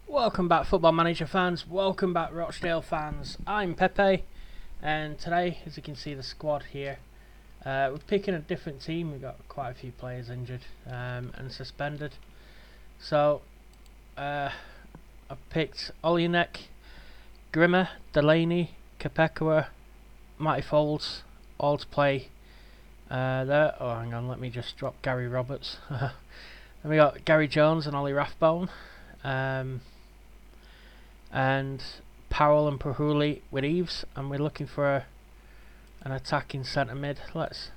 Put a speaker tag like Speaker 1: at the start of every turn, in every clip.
Speaker 1: Welcome back, Football Manager fans. Welcome back, Rochdale fans. I'm Pepe, and today, as you can see, the squad here. We're picking a different team. We've got quite a few players injured and suspended. So, I've picked Olyanek, Grimmer, Delaney, Pepe, Matty Folds, all to play there. Oh, hang on, let me just drop Gary Roberts. Then we got Gary Jones and Ollie Rathbone. And Powell and Pahuli with Eves, and we're looking for an attacking centre mid. Let's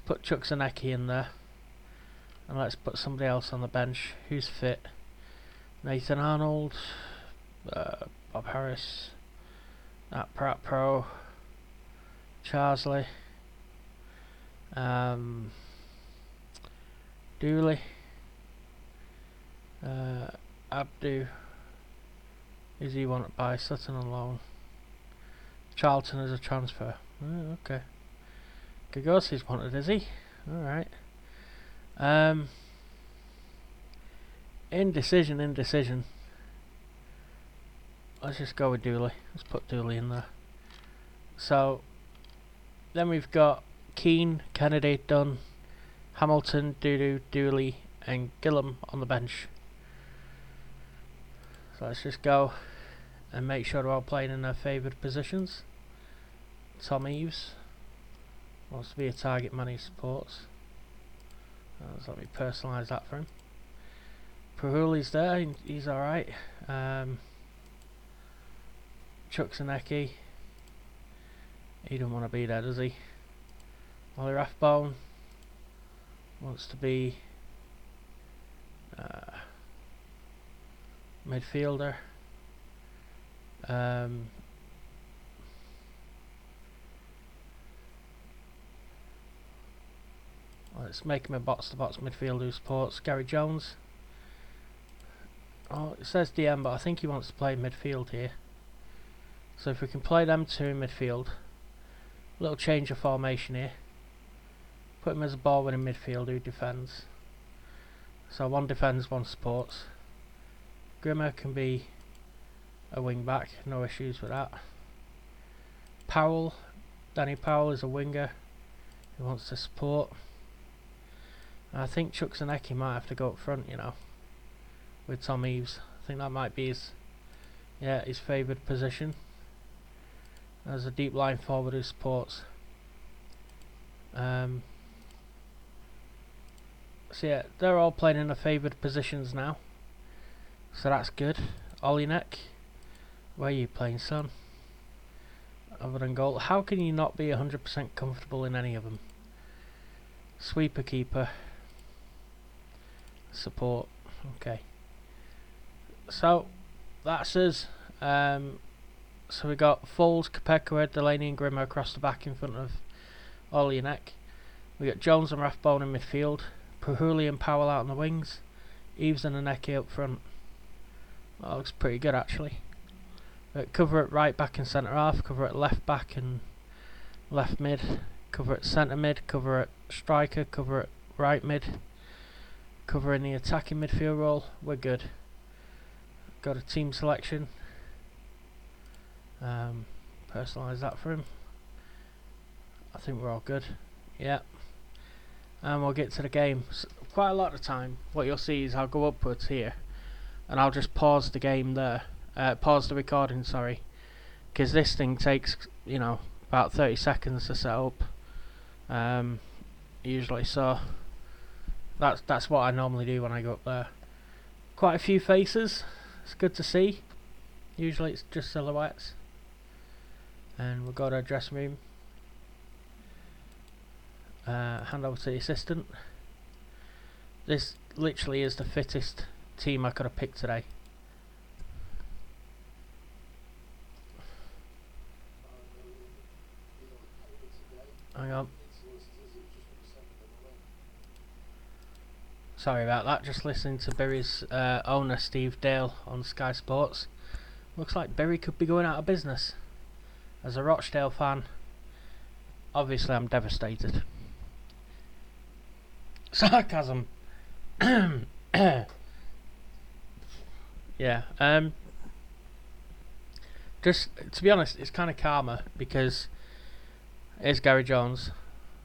Speaker 1: put Chukwuemeka in there, and let's put somebody else on the bench who's fit. Nathan Arnold, Bob Harris, that Pratt Pro, Charsley, Dooley, Abdu. Who's he wanted by? Sutton on loan. Charlton as a transfer. Oh, okay. Gagosi's wanted, is he? Alright. Indecision. Let's just go with Dooley. Let's put Dooley in there. So, then we've got Keane, Kennedy, Dunn, Hamilton, Dooley, and Gillum on the bench. So let's just go and make sure they're all playing in their favoured positions. Tom Eves wants to be a target man he supports. So let me personalise that for him. Prahuli's there, he's alright. Chukwuemeka, he don't want to be there, does he? Ollie Rathbone wants to be midfielder. Let's make him a box-to-box midfielder who supports Gary Jones. Oh, it says DM, but I think he wants to play midfield here. So if we can play them two in midfield, a little change of formation here. Put him as a ball-winning midfielder who defends. So one defends, one supports. Grimmer can be a wing back, no issues with that. Danny Powell is a winger who wants to support. And I think Chukwuemeka might have to go up front, you know, with Tom Eves. I think that might be his favoured position as a deep line forward who supports. So yeah, they're all playing in their favoured positions now. So that's good. Olyanek, where are you playing, son? Other than goal, how can you not be 100% comfortable in any of them? Sweeper, keeper, support. Okay. So that's us. So we got Folds, Pepe, Delaney, and Grimmer across the back in front of Olyanek. We got Jones and Rathbone in midfield. Pahuli and Powell out on the wings. Eves and Aneki up front. That looks pretty good actually. Cover at right back and centre half, cover at left back and left mid, cover at centre mid, cover at striker, cover at right mid, cover in the attacking midfield role. We're good. Got a team selection. Personalise that for him. I think we're all good. Yeah. And we'll get to the game. So quite a lot of the time what you'll see is I'll go upwards here and I'll just pause the game there, pause the recording, sorry, because this thing takes, you know, about 30 seconds to set up, usually, so that's what I normally do when I go up there. Quite a few faces, it's good to see. Usually it's just silhouettes. And we'll go to our dressing room, hand over to the assistant. This literally is the fittest team I could have picked today. Hang on. Sorry about that, just listening to Bury's owner Steve Dale on Sky Sports. Looks like Bury could be going out of business. As a Rochdale fan, obviously I'm devastated. Sarcasm. Yeah. Just to be honest, it's kind of karma because here's Gary Jones.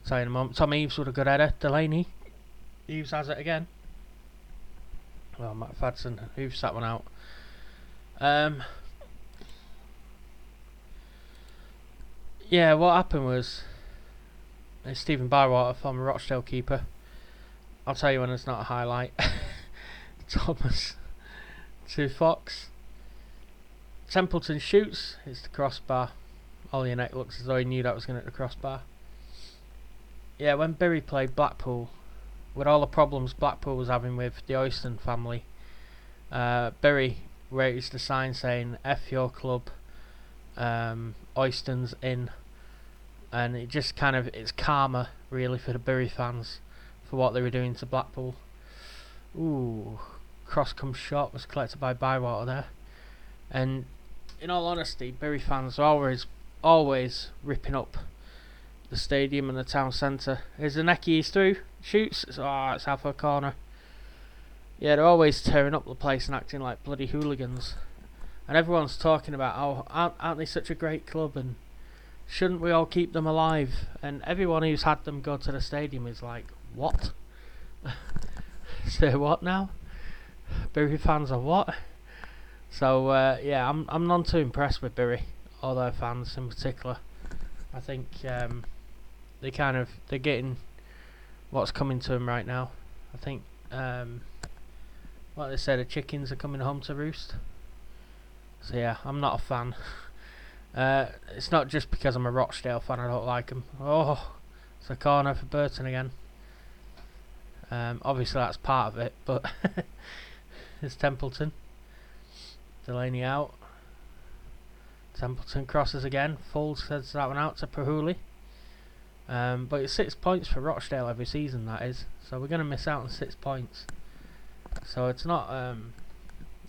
Speaker 1: Saying in a moment, Tom Eaves with a good header. Delaney. Eaves has it again. Well, Matt Fadson. Eaves sat one out. Yeah, what happened was Stephen Bywater, former Rochdale keeper. I'll tell you when it's not a highlight. Thomas to Fox. Templeton shoots. It's the crossbar. Olianek looks as though he knew that was going to hit the crossbar. Yeah, when Bury played Blackpool, with all the problems Blackpool was having with the Oyston family, Bury raised a sign saying "F your club, Oyston's in," and it just kind of, it's karma really for the Bury fans for what they were doing to Blackpool. Ooh, cross comes short, was collected by Bywater there, and in all honesty, Bury fans are always ripping up the stadium and the town centre. Here's the necky, he's through, shoots, it's out for a corner. Yeah, they're always tearing up the place and acting like bloody hooligans. And everyone's talking about, oh, aren't they such a great club and shouldn't we all keep them alive? And everyone who's had them go to the stadium is like, what? Say what now? Bury fans are what? So yeah, I'm none too impressed with Bury, or their fans in particular. I think they're getting what's coming to them right now. I think what they say, the chickens are coming home to roost. So yeah, I'm not a fan. It's not just because I'm a Rochdale fan I don't like them. Oh, it's a corner for Burton again. Obviously that's part of it, but it's Templeton. Delaney out. Templeton crosses again. Foulds sends that one out to Perhooley. But it's 6 points for Rochdale every season, that is. So we're going to miss out on 6 points. So it's not,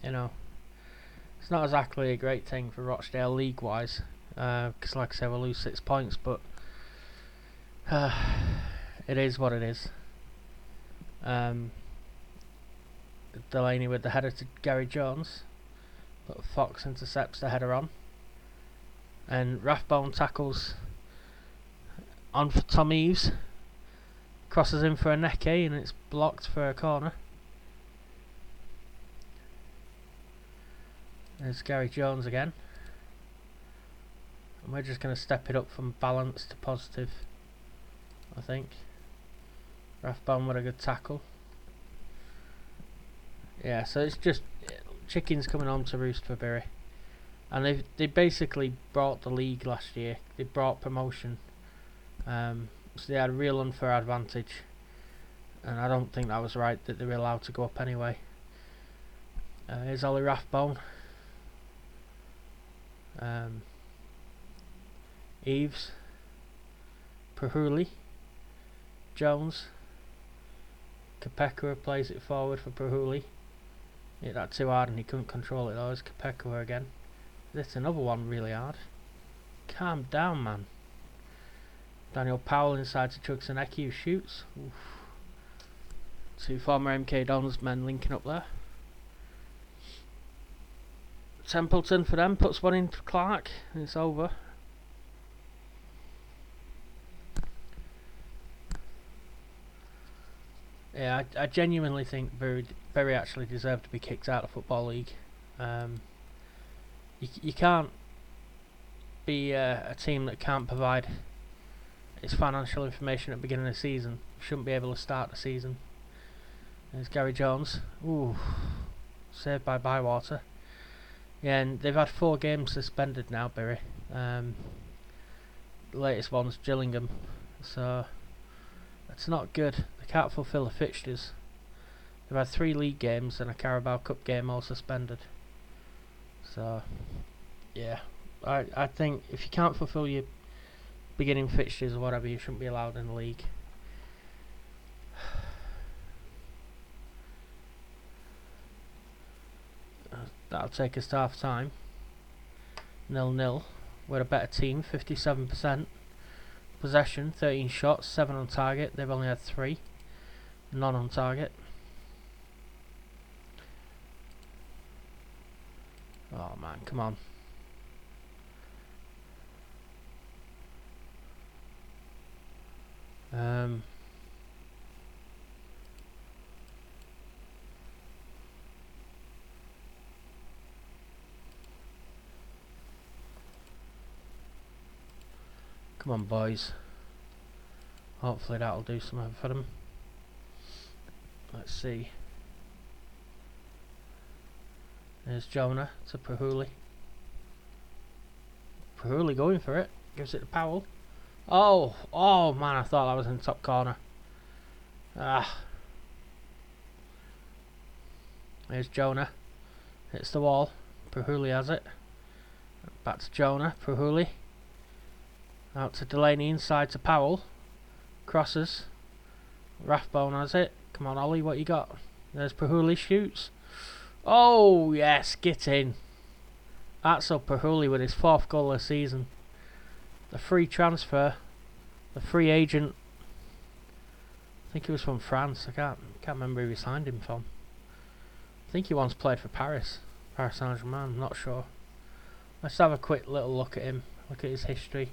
Speaker 1: it's not exactly a great thing for Rochdale league-wise. Because like I said, we'll lose 6 points, but it is what it is. Delaney with the header to Gary Jones. But Fox intercepts the header on. And Rathbone tackles on for Tom Eaves. Crosses in for a necky and it's blocked for a corner. There's Gary Jones again. And we're just going to step it up from balance to positive, I think. Rathbone with a good tackle. Yeah, so it's just chickens coming home to roost for Bury. And they basically brought the league last year. They brought promotion. So they had a real unfair advantage. And I don't think that was right that they were allowed to go up anyway. Here's Ollie Rathbone. Eaves. Perhooley. Jones. Kapekwa plays it forward for Perhooley. Hit that too hard and he couldn't control it though. It's Kapekwa again. That's another one really hard. Calm down, man. Daniel Powell inside to Chugsanecki who shoots. Oof. Two former MK Dons men linking up there. Templeton for them puts one in for Clark and it's over. Yeah, I genuinely think Bury actually deserved to be kicked out of the Football League. You can't be a team that can't provide its financial information at the beginning of the season. You shouldn't be able to start the season. There's Gary Jones. Ooh, saved by Bywater. Yeah, and they've had 4 games suspended now, Bury. The latest one's Gillingham. So that's not good. They can't fulfil the fixtures. They've had 3 league games and a Carabao Cup game all suspended. So yeah, I think if you can't fulfil your beginning fixtures or whatever, you shouldn't be allowed in the league. That'll take us to half time. 0-0. We're a better team, 57%. Possession, 13 shots, 7 on target. They've only had 3. None on target. Oh man, come on. Come on, boys. Hopefully that'll do something for them. Let's see. There's Jonah to Pahuli. Pahuli going for it. Gives it to Powell. Oh man, I thought that was in the top corner. There's Jonah. Hits the wall. Pahuli has it. Back to Jonah. Pahuli. Out to Delaney, inside to Powell. Crosses. Rathbone has it. Come on, Ollie, what you got? There's Pahuli, shoots. Oh, yes, get in. That's up Pahuli with his 4th goal of the season. The free transfer. The free agent. I think he was from France. I can't remember who he signed him from. I think he once played for Paris Saint-Germain, I'm not sure. Let's have a quick little look at him. Look at his history.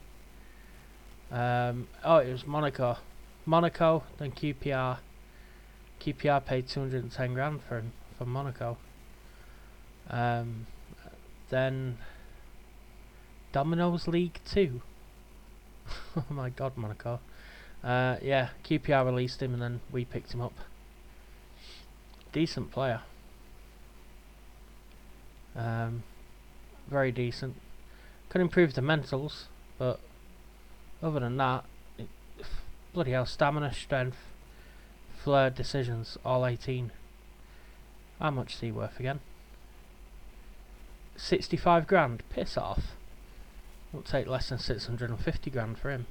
Speaker 1: Oh, it was Monaco. Monaco, then QPR. QPR paid 210 grand for him from Monaco. Then Domino's League 2. Oh my god, Monaco. Yeah, QPR released him and then we picked him up. Decent player. Very decent. Could improve the mentals, but other than that, bloody hell, stamina, strength, flair, decisions, all 18. How much is he worth again? 65 grand, piss off. Won't take less than 650 grand for him.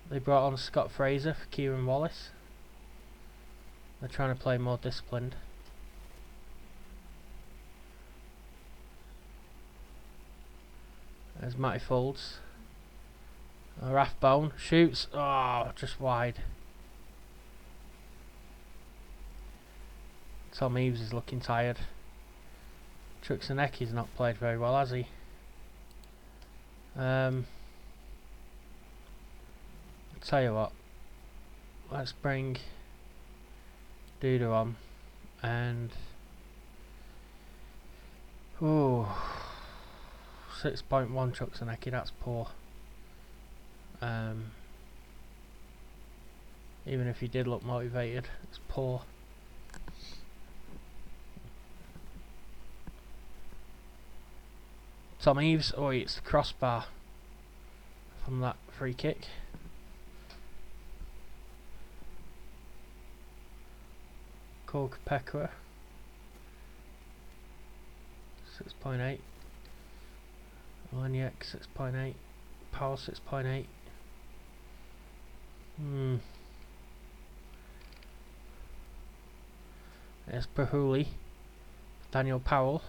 Speaker 1: They brought on Scott Fraser for Kieran Wallace. They're trying to play more disciplined. There's Matty Folds. Rathbone shoots. Oh, just wide. Tom Eaves is looking tired. Truxanecki's not played very well, has he? I'll tell you what. Let's bring Duda on. And... ooh. 6.1 Truxanecki, that's poor. Even if he did look motivated, it's poor. Tom Eaves, oh, it's the crossbar from that free kick. Cole Pepe, 6.8. Oleniak 6.8. Powell 6.8. There's Pahuli. Daniel Powell.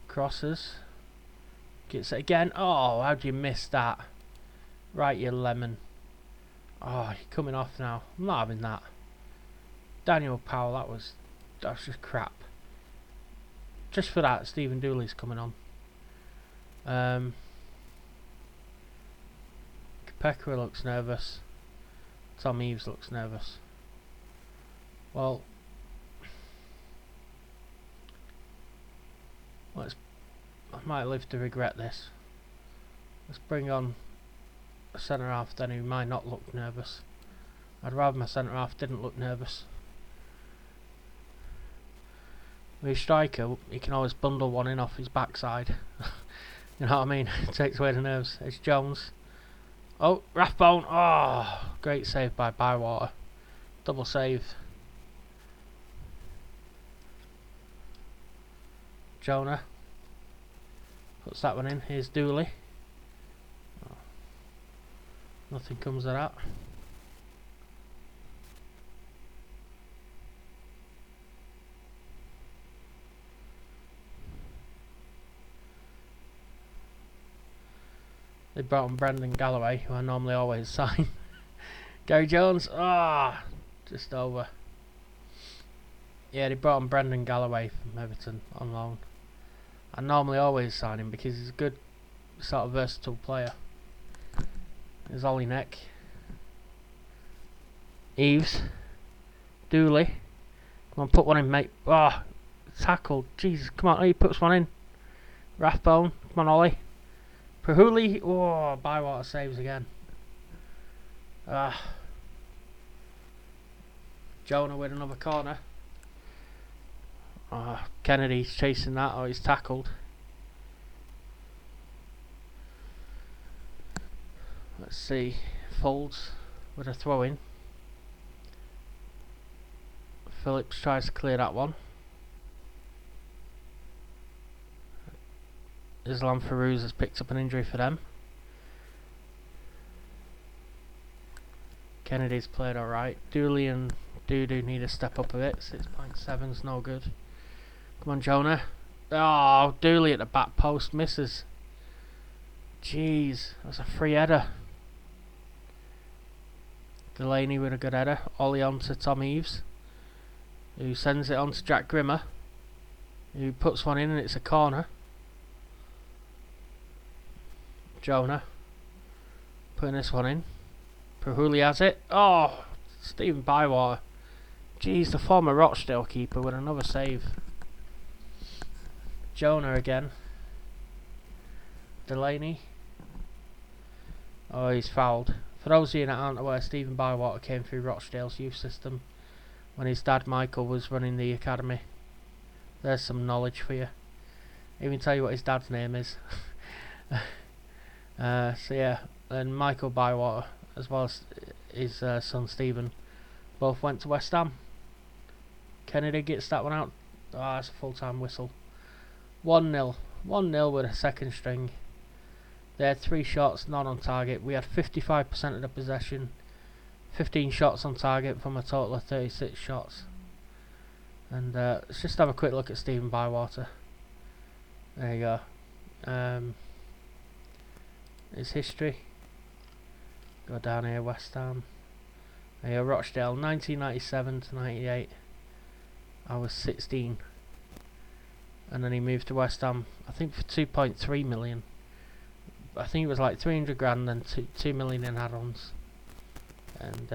Speaker 1: Crosses. Gets it again. Oh, how'd you miss that? Right, you lemon. Oh, you're coming off now. I'm not having that. Daniel Powell, that was just crap. Just for that, Stephen Dooley's coming on. Pepe looks nervous. Tom Eaves looks nervous. Well, I might live to regret this. Let's bring on a centre half then who might not look nervous. I'd rather my centre half didn't look nervous. With a striker, he can always bundle one in off his backside. You know what I mean? It takes away the nerves. It's Jones. Oh, Rathbone. Oh, great save by Bywater. Double save. Jonah puts that one in. Here's Dooley. Oh, nothing comes of that. They brought on Brendan Galloway, who I normally always sign. Gary Jones, just over. Yeah, they brought on Brendan Galloway from Everton on loan. I normally always sign him because he's a good sort of versatile player. There's Ollie Neck. Eves. Dooley. Come on, put one in, mate. Oh, tackled. Jesus, come on. Oh, he puts one in. Rathbone. Come on, Ollie. Perhuli. Oh, Bywater saves again. Jonah with another corner. Kennedy's chasing that. Oh, he's tackled. Let's see. Folds with a throw in. Phillips tries to clear that one. Islam Farouz has picked up an injury for them. Kennedy's played alright. Dooley and Dudu need to step up a bit. 6.7's no good. Come on, Jonah. Oh, Dooley at the back post misses. Jeez, that's a free header. Delaney with a good header. Ollie on to Tom Eves, who sends it on to Jack Grimmer, who puts one in and it's a corner. Jonah putting this one in. Perhuli has it. Oh, Stephen Bywater. Jeez, the former Rochdale keeper with another save. Jonah again. Delaney. Oh, he's fouled. For those of you that aren't aware, Stephen Bywater came through Rochdale's youth system when his dad Michael was running the academy. There's some knowledge for you. I even tell you what his dad's name is. So yeah, and Michael Bywater, as well as his son Stephen, both went to West Ham. Kennedy gets that one out. Oh, that's a full-time whistle. 1-0. 1-0 with a second string. They had 3 shots, none on target. We had 55% of the possession. 15 shots on target from a total of 36 shots. And let's just have a quick look at Stephen Bywater. There you go. His history. Go down here, West Ham. There you go, Rochdale, 1997 to 98. I was 16. And then he moved to West Ham, I think for 2.3 million. I think it was like 300 grand and 2 million in add-ons. And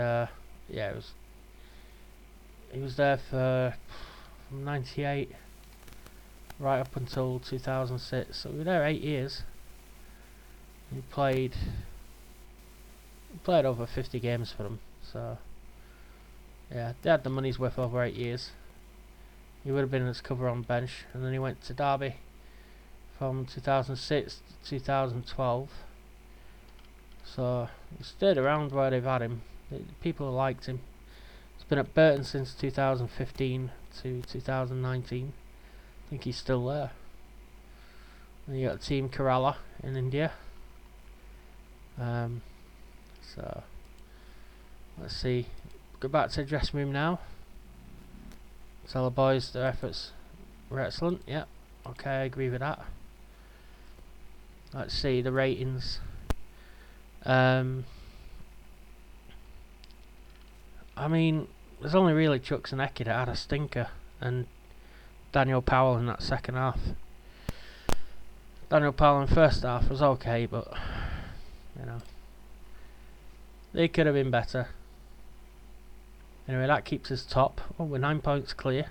Speaker 1: yeah, he was there from 98 right up until 2006. So we were there 8 years. He played over 50 games for them. So yeah, they had the money's worth over 8 years. He would have been as cover on bench, and then he went to Derby from 2006 to 2012. So he stayed around where they've had him. People liked him. He's been at Burton since 2015 to 2019. I think he's still there. And you got Team Kerala in India. So let's see. Go back to the dressing room now. Tell the boys their efforts were excellent. Yeah, okay, I agree with that. Let's see the ratings. I mean, there's only really Chucks and Eki that had a stinker, and Daniel Powell in that second half. Daniel Powell in the first half was okay, but you know, they could have been better. Anyway, that keeps us top. Oh, we're 9 points clear,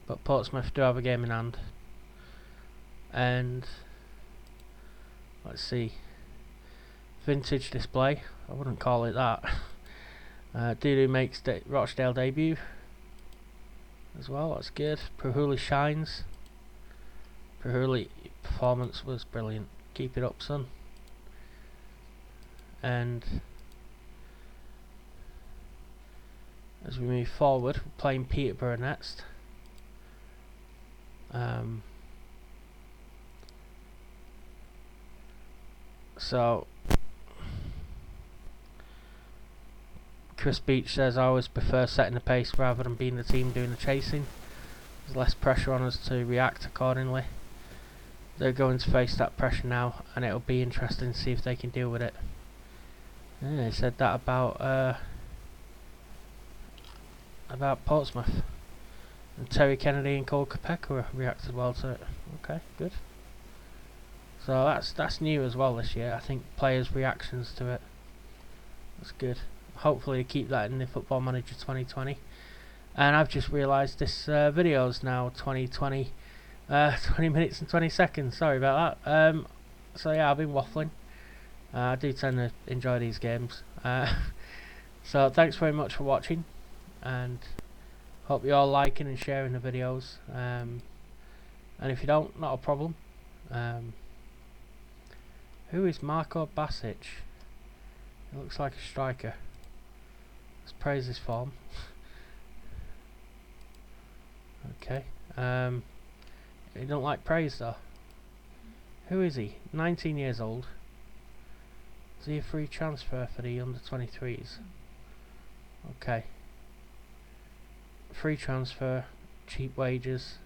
Speaker 1: but Portsmouth do have a game in hand. And let's see, vintage display. I wouldn't call it that. Dudu makes Rochdale debut as well. That's good. Perhuli shines. Perhuli performance was brilliant. Keep it up, son. And as we move forward, we're playing Peterborough next. So Chris Beach says, I always prefer setting the pace rather than being the team doing the chasing. There's less pressure on us to react accordingly. They're going to face that pressure now, and it'll be interesting to see if they can deal with it. Yeah, he said that about Portsmouth. And Terry Kennedy and Cole Pepe reacted well to it. Okay, good. So that's new as well this year. I think players' reactions to it. That's good. Hopefully keep that in the Football Manager 2020. And I've just realised this video is now 20 minutes and 20 seconds. Sorry about that. So yeah, I've been waffling. I do tend to enjoy these games. So thanks very much for watching, and hope you're all liking and sharing the videos. And if you don't, not a problem. Who is Marco Basic? He looks like a striker. Let's praise his form. Okay. He don't like praise though. Who is he? 19 years old. Is he a free transfer for the under 23s? Okay. Free transfer, cheap wages.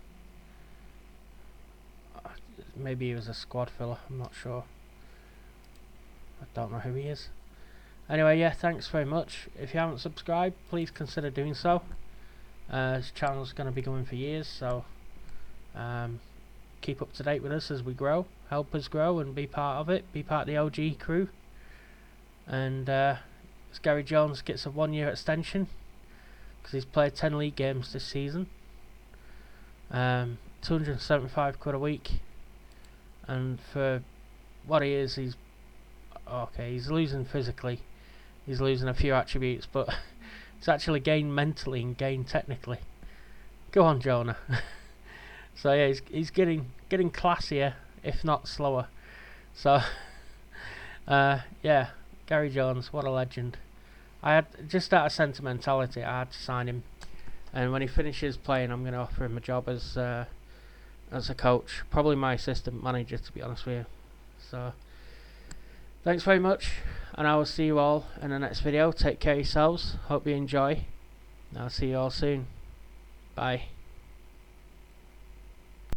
Speaker 1: Maybe he was a squad filler, I'm not sure. I don't know who he is. Anyway, yeah, thanks very much. If you haven't subscribed, please consider doing so. This channel's going to be going for years, so keep up to date with us as we grow. Help us grow and be part of it. Be part of the OG crew. And Gary Jones gets a 1-year extension because he's played 10 league games this season. 275 quid a week, and for what he is, he's okay. He's losing physically, he's losing a few attributes, but he's actually gained mentally and gained technically. Go on, Jonah. So yeah, he's getting classier, if not slower. So yeah, Gary Jones, what a legend. I had, just out of sentimentality, I had to sign him, and when he finishes playing, I'm going to offer him a job as a coach, probably my assistant manager, to be honest with you. So thanks very much, and I will see you all in the next video. Take care of yourselves, hope you enjoy, and I'll see you all soon. Bye.